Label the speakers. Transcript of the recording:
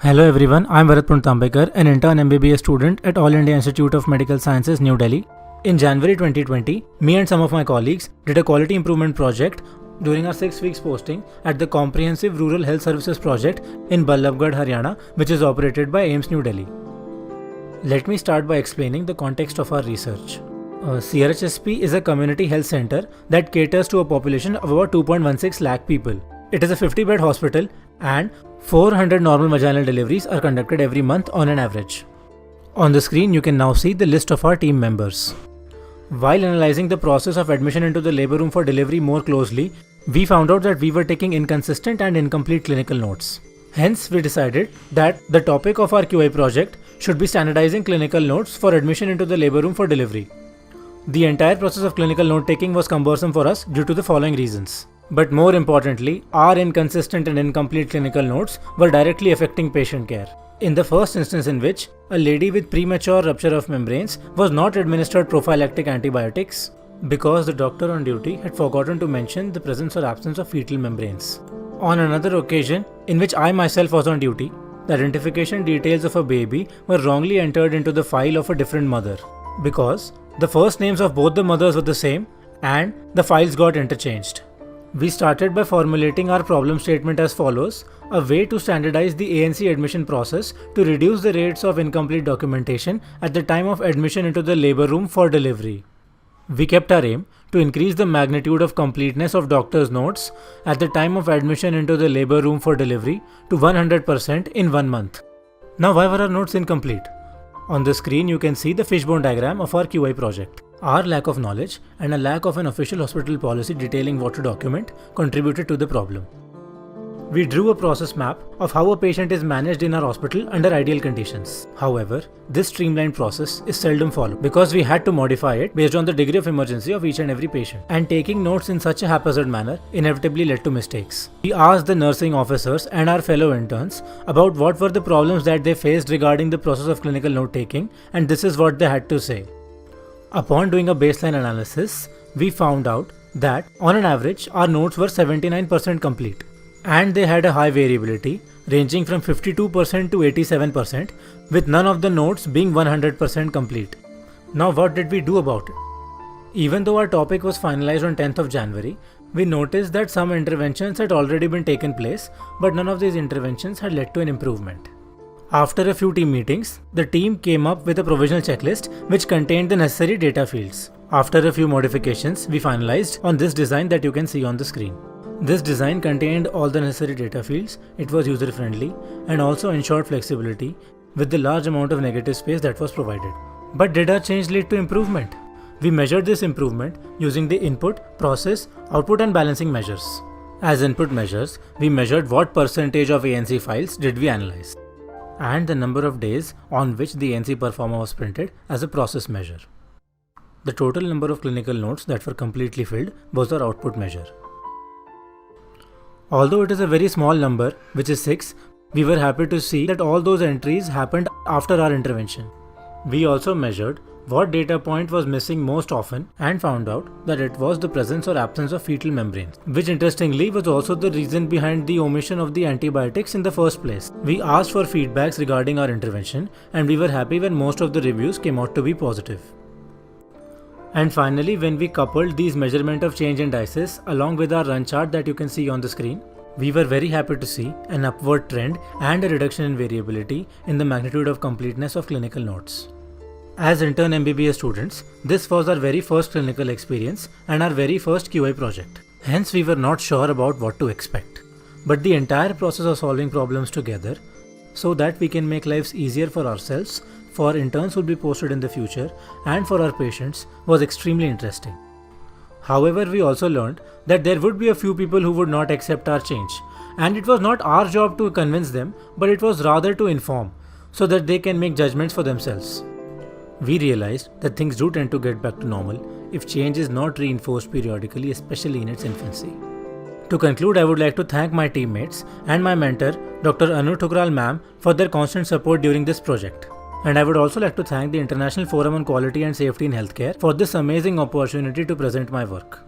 Speaker 1: Hello everyone, I am Bharat Puntambekar, an intern MBBS student at All India Institute of Medical Sciences, New Delhi. In January 2020, me and some of my colleagues did a quality improvement project during our 6 weeks posting at the Comprehensive Rural Health Services Project in Ballabgarh, Haryana, which is operated by AIIMS New Delhi. Let me start by explaining the context of our research. CRHSP is a community health center that caters to a population of about 2.16 lakh people. It is a 50-bed hospital and 400 normal vaginal deliveries are conducted every month on an average. On the screen, you can now see the list of our team members. While analyzing the process of admission into the labor room for delivery more closely, we found out that we were taking inconsistent and incomplete clinical notes. Hence, we decided that the topic of our QA project should be standardizing clinical notes for admission into the labor room for delivery. The entire process of clinical note taking was cumbersome for us due to the following reasons. But more importantly, our inconsistent and incomplete clinical notes were directly affecting patient care. In the first instance in which a lady with premature rupture of membranes was not administered prophylactic antibiotics because the doctor on duty had forgotten to mention the presence or absence of fetal membranes. On another occasion, in which I myself was on duty, the identification details of a baby were wrongly entered into the file of a different mother because the first names of both the mothers were the same and the files got interchanged. We started by formulating our problem statement as follows: a way to standardize the ANC admission process to reduce the rates of incomplete documentation at the time of admission into the labor room for delivery. We kept our aim to increase the magnitude of completeness of doctor's notes at the time of admission into the labor room for delivery to 100% in 1 month. Now, why were our notes incomplete? On the screen, you can see the fishbone diagram of our QA project. Our lack of knowledge and a lack of an official hospital policy detailing what to document contributed to the problem. We drew a process map of how a patient is managed in our hospital under ideal conditions. However, this streamlined process is seldom followed because we had to modify it based on the degree of emergency of each and every patient. And taking notes in such a haphazard manner inevitably led to mistakes. We asked the nursing officers and our fellow interns about what were the problems that they faced regarding the process of clinical note taking, and this is what they had to say. Upon doing a baseline analysis, we found out that on an average, our notes were 79% complete. And they had a high variability ranging from 52% to 87%, with none of the notes being 100% complete. Now, what did we do about it? Even though our topic was finalized on 10th of January, we noticed that some interventions had already been taken place, but none of these interventions had led to an improvement. After a few team meetings, the team came up with a provisional checklist which contained the necessary data fields. After a few modifications, we finalized on this design that you can see on the screen. This design contained all the necessary data fields, it was user-friendly, and also ensured flexibility with the large amount of negative space that was provided. But did our change lead to improvement? We measured this improvement using the input, process, output and balancing measures. As input measures, we measured what percentage of ANC files did we analyze, and the number of days on which the ANC performer was printed as a process measure. The total number of clinical notes that were completely filled was our output measure. Although it is a very small number, which is 6, we were happy to see that all those entries happened after our intervention. We also measured what data point was missing most often and found out that it was the presence or absence of fetal membranes, which interestingly was also the reason behind the omission of the antibiotics in the first place. We asked for feedbacks regarding our intervention and we were happy when most of the reviews came out to be positive. And finally, when we coupled these measurement of change indices along with our run chart that you can see on the screen, we were very happy to see an upward trend and a reduction in variability in the magnitude of completeness of clinical notes. As intern MBBS students, this was our very first clinical experience and our very first QA project. Hence, we were not sure about what to expect. But the entire process of solving problems together so that we can make lives easier for ourselves, for interns who will be posted in the future, and for our patients was extremely interesting. However, we also learned that there would be a few people who would not accept our change, and it was not our job to convince them, but it was rather to inform so that they can make judgments for themselves. We realized that things do tend to get back to normal if change is not reinforced periodically, especially in its infancy. To conclude, I would like to thank my teammates and my mentor, Dr. Anu Thukral ma'am, for their constant support during this project. And I would also like to thank the International Forum on Quality and Safety in Healthcare for this amazing opportunity to present my work.